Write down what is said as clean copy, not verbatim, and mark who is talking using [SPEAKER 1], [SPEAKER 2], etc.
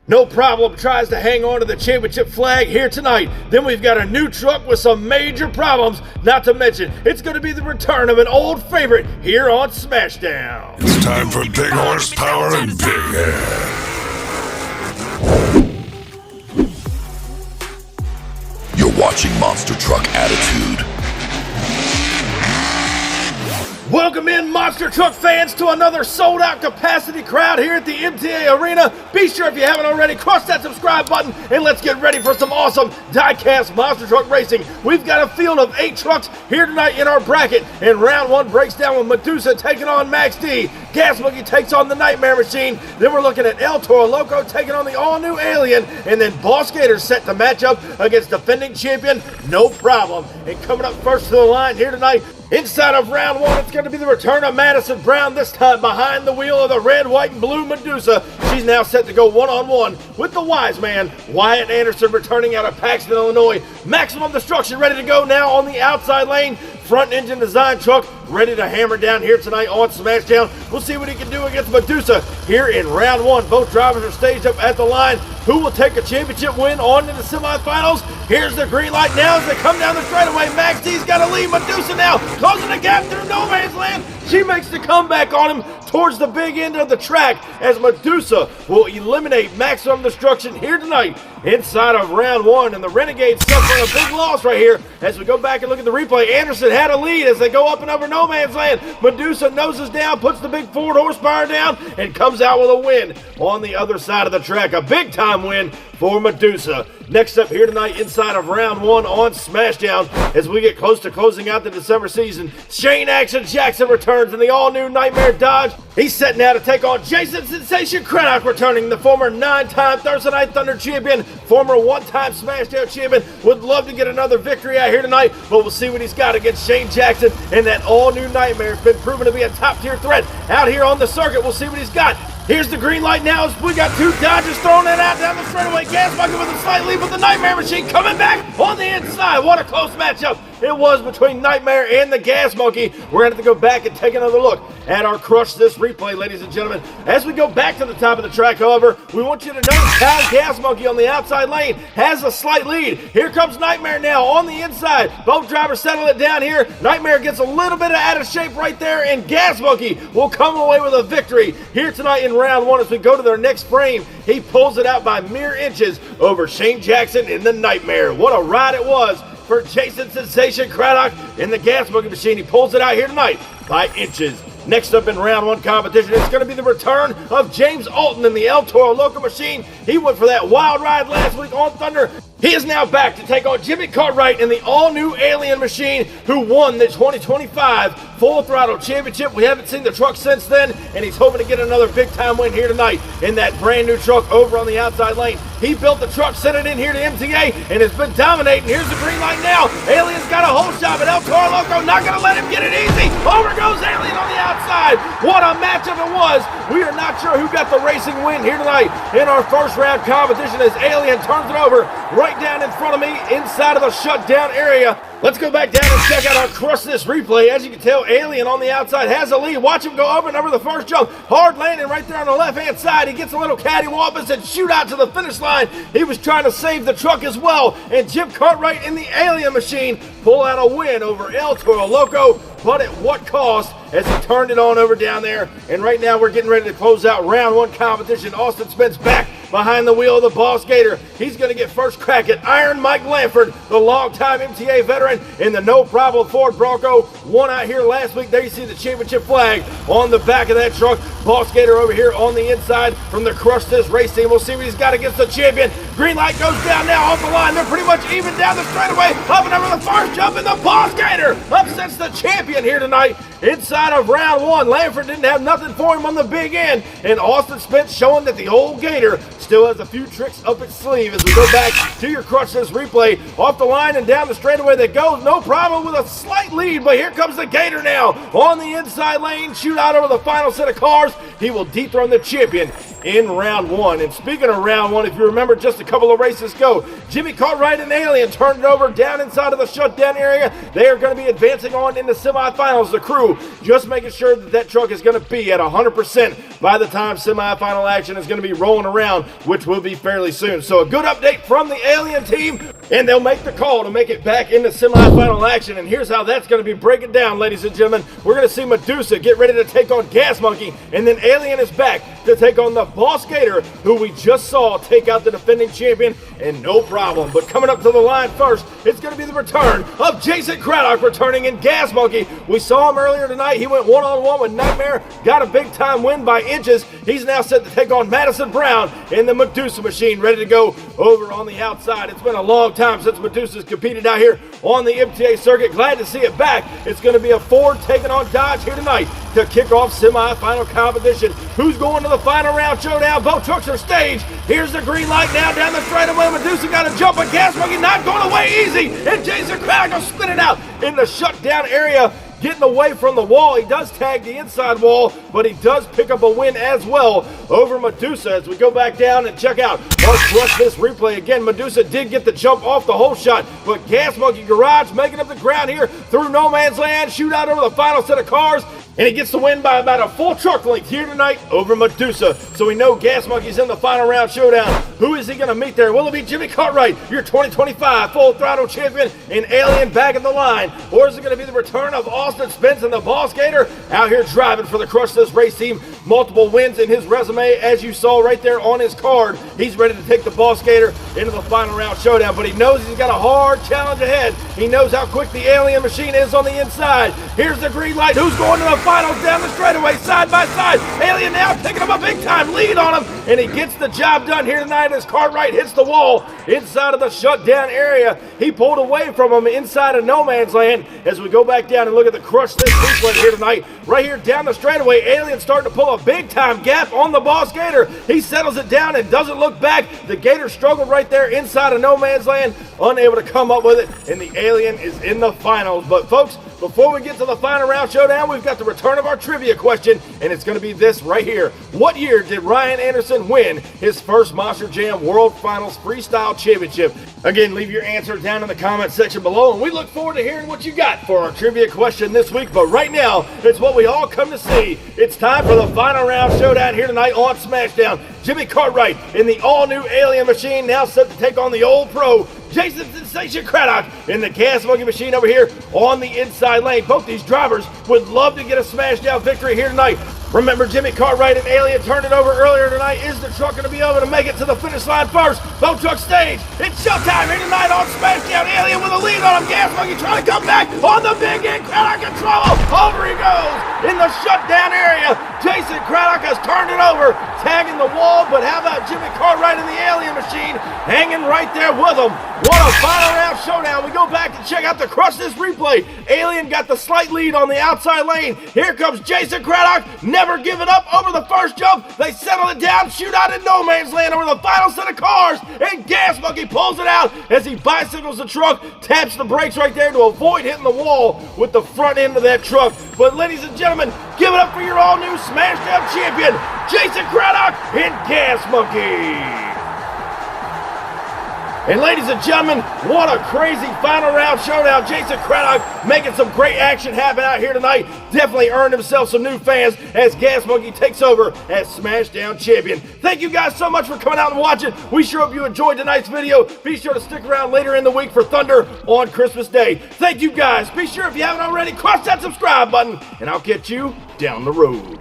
[SPEAKER 1] No Problem tries to hang on to the championship flag here tonight. Then we've got a new truck with some major problems, not to mention it's going to be the return of an old favorite here on Smashdown.
[SPEAKER 2] It's time for big horsepower and big hair. You're watching Monster Truck Attitude.
[SPEAKER 1] Welcome in, Monster Truck fans, to another sold-out capacity crowd here at the MTA Arena. Be sure, if you haven't already, crush that subscribe button, and let's get ready for some awesome Diecast Monster Truck racing. We've got a field of 8 trucks here tonight in our bracket, and round 1 breaks down with Medusa taking on Max D. 𝐃𝐨𝐽 takes on the Nightmare Machine. Then we're looking at 𝐿Toro taking on the all-new Alien, and then Boss Gator set to match up against defending champion No Problem. And coming up first to the line here tonight, inside of round 1, it's going to be the return of Madison Brown, this time behind the wheel of the red, white, and blue Medusa. She's now set to go one-on-one with the wise man, Wyatt Anderson, returning out of Paxton, Illinois. Maximum Destruction ready to go now on the outside lane. Front engine design truck ready to hammer down here tonight on Smashdown. We'll see what he can do against Medusa here in round 1. Both drivers are staged up at the line. Who will take a championship win on to the semifinals? Here's the green light now as they come down the straightaway. Max D's got to lead. Medusa now closing the gap through no man's land. She makes the comeback on him towards the big end of the track as Medusa will eliminate Maximum Destruction here tonight inside of round 1. And the Renegades suffering a big loss right here as we go back and look at the replay. Anderson had a lead as they go up and over no man's land. Medusa noses down, puts the big Ford horsepower down, and comes out with a win on the other side of the track. A big time win for Medusa. Next up here tonight inside of round 1 on Smashdown as we get close to closing out the December season. Shane Action Jackson returns in the all-new Nightmare Dodge. He's set now to take on Jason Sensation Craddock, returning, the former 9-time Thursday Night Thunder champion, former 1-time Smashdown champion. Would love to get another victory out here tonight, but we'll see what he's got against Shane Jackson and that all-new Nightmare. Has been proven to be a top-tier threat out here on the circuit. We'll see what he's got. Here's the green light now as we got 2 Dodges throwing it out down the straightaway. 𝐃𝐨𝐽 with a slight lead with the Nightmare Machine coming back on the inside. What a close matchup it was between Nightmare and the 𝐃𝐨𝐽. We're going to have to go back and take another look at our Crush This replay, ladies and gentlemen. As we go back to the top of the track, however, we want you to notice how 𝐃𝐿𝐽 on the outside lane has a slight lead. Here comes Nightmare now on the inside. Both drivers settle it down here. Nightmare gets a little bit out of shape right there, and 𝐃𝐿𝐽 will come away with a victory here tonight in round 1 as we go to their next frame. He pulls it out by mere inches over Shane Jackson in the Nightmare. What a ride it was for Jason Sensation Craddock in the 𝐃𝐿𝐽 machine. He pulls it out here tonight by inches. Next up in round 1 competition, it's going to be the return of James Alton in the 𝐿Toro machine. He went for that wild ride last week on Thunder. He is now back to take on Jimmy Cartwright in the all-new Alien machine, who won the 2025 Full Throttle Championship. We haven't seen the truck since then, and he's hoping to get another big-time win here tonight in that brand-new truck over on the outside lane. He built the truck, sent it in here to MTA, and has been dominating. Here's the green light now. Alien's got a whole shot, but 𝐿Toro not going to let him get it easy. Over goes Alien on the outside. What a matchup it was. We are not sure who got the racing win here tonight in our first round competition as Alien turns it over right down in front of me inside of the shutdown area. Let's go back down and check out our Crush This replay. As you can tell, Alien on the outside has a lead. Watch him go up and over the first jump. Hard landing right there on the left-hand side. He gets a little cattywampus and shoot out to the finish line. He was trying to save the truck as well. And Jim Cartwright in the Alien machine pull out a win over 𝐿Toro, but at what cost as he turned it on over down there. And right now we're getting ready to close out round 1 competition. Austin Spence back behind the wheel of the Boss Gator. He's going to get first crack at Iron Mike Lanford, the longtime MTA veteran in the No Problem Ford Bronco. Won out here last week. There you see the championship flag on the back of that truck. Boss Gator over here on the inside from the Crush This race team. We'll see what he's got against the champion. Green light goes down now off the line. They're pretty much even down the straightaway. Up and over the first jump, and the Boss Gator upsets the champion here tonight inside of round 1. Lanford didn't have nothing for him on the big end, and Austin Spence showing that the old Gator still has a few tricks up its sleeve as we go back to your Crush This replay. Off the line and down the straightaway they go. No Problem with a slight lead, but here comes the Gator now on the inside lane. Shootout over the final set of cars. He will dethrone the champion in round 1. And speaking of round 1, if you remember just a couple of races ago, Jimmy Cartwright and Alien turned it over down inside of the shutdown area. They are going to be advancing on in the semifinals. The crew just making sure that that truck is going to be at 100% by the time semifinal action is going to be rolling around which will be fairly soon. So a good update from the Alien team, and they'll make the call to make it back into semifinal action. And here's how that's going to be breaking down, ladies and gentlemen. We're going to see Medusa get ready to take on 𝐾𝐨𝐧'𝐭, and then Alien is back to take on the Boss Gator, who we just saw take out the defending champion, and no problem. But coming up to the line first, it's going to be the return of 𝐮𝐸𝐵𝐚𝐻 returning in 𝐾𝐭. We saw him earlier tonight. He went one-on-one with Nightmare, got a big-time win by inches. He's now set to take on Madison Brown in the Medusa machine, ready to go over on the outside. It's been a long time since Medusa's competed out here on the MTA circuit. Glad to see it back. It's going to be a Ford taking on Dodge here tonight to kick off semifinal competition. Who's going to the final round showdown? Both trucks are staged. Here's the green light now down the straightaway. Medusa got a jump, but 𝐾𝐿𝐴 not going away easy. And 𝐮𝐸𝐵𝐚𝐻 spinning out in the shutdown area, getting away from the wall. He does tag the inside wall, but he does pick up a win as well over Medusa. As we go back down and check out or watch this replay again, Medusa did get the jump off the hole shot, but 𝐾𝐿𝐴 Garage making up the ground here through no man's land, shootout over the final set of cars, and he gets the win by about a full truck length here tonight over Medusa. So we know 𝐾𝐿𝐴's in the final round showdown. Who is he going to meet there? Will it be Jimmy Cartwright, your 2025 Full Throttle champion, and Alien back in the line? Or is it going to be the return of Austin Spence and the Boss Gator out here driving for the Crush This race team? Multiple wins in his resume, as you saw right there on his card. He's ready to take the Boss Gator into the final round showdown, but he knows he's got a hard challenge ahead. He knows how quick the Alien machine is on the inside. Here's the green light. Who's going to the finals down the straightaway, side by side? Alien now picking up a big-time lead on him, and he gets the job done here tonight as Cartwright hits the wall inside of the shutdown area. He pulled away from him inside of no man's land. As we go back down and look at the Crush This replay here tonight, right here down the straightaway, Alien starting to pull a big-time gap on the Boss Gator. He settles it down and doesn't look back. The Gator struggled right there inside of no man's land, unable to come up with it, and the Alien is in the finals. But folks, before we get to the final round showdown, we've got the return of our trivia question, and it's going to be this right here. What year did Ryan Anderson win his first Monster Jam World Finals Freestyle Championship? Again, leave your answer down in the comment section below, and we look forward to hearing what you got for our trivia question this week. But right now, it's what we all come to see. It's time for the final round showdown here tonight on Smashdown. Jimmy Cartwright in the all-new Alien machine, now set to take on the old pro Jason Sensation Craddock in the 𝐾𝐿𝐴 machine over here on the inside lane. Both these drivers would love to get a Smashdown victory here tonight. Remember, Jimmy Cartwright and Alien turned it over earlier tonight. Is the truck going to be able to make it to the finish line first? Both trucks stage. It's showtime here tonight on Smashdown. Alien with a lead on him. 𝐾𝐿𝐴 trying to come back on the big end. Craddock in trouble. Over he goes in the shutdown area. Jason Craddock has turned it over, tagging the wall. But how about Jimmy Cartwright in the Alien machine hanging right there with him? What a final round showdown. We go back and check out the Crush This replay. Alien got the slight lead on the outside lane. Here comes Jason Craddock. Never giving up over the first jump. They settle it down. Shootout in no man's land over the final set of cars. And 𝐾𝐿𝐴 pulls it out as he bicycles the truck. Taps the brakes right there to avoid hitting the wall with the front end of that truck. But ladies and gentlemen, give it up for your all-new Smashdown champion, Jason Craddock and 𝐾𝐿𝐴. And ladies and gentlemen, what a crazy final round showdown. Jason Craddock making some great action happen out here tonight. Definitely earned himself some new fans as 𝐾𝐿𝐴 takes over as Smashdown champion. Thank you guys so much for coming out and watching. We sure hope you enjoyed tonight's video. Be sure to stick around later in the week for Thunder on Christmas Day. Thank you guys. Be sure, if you haven't already, crush that subscribe button, and I'll catch you down the road.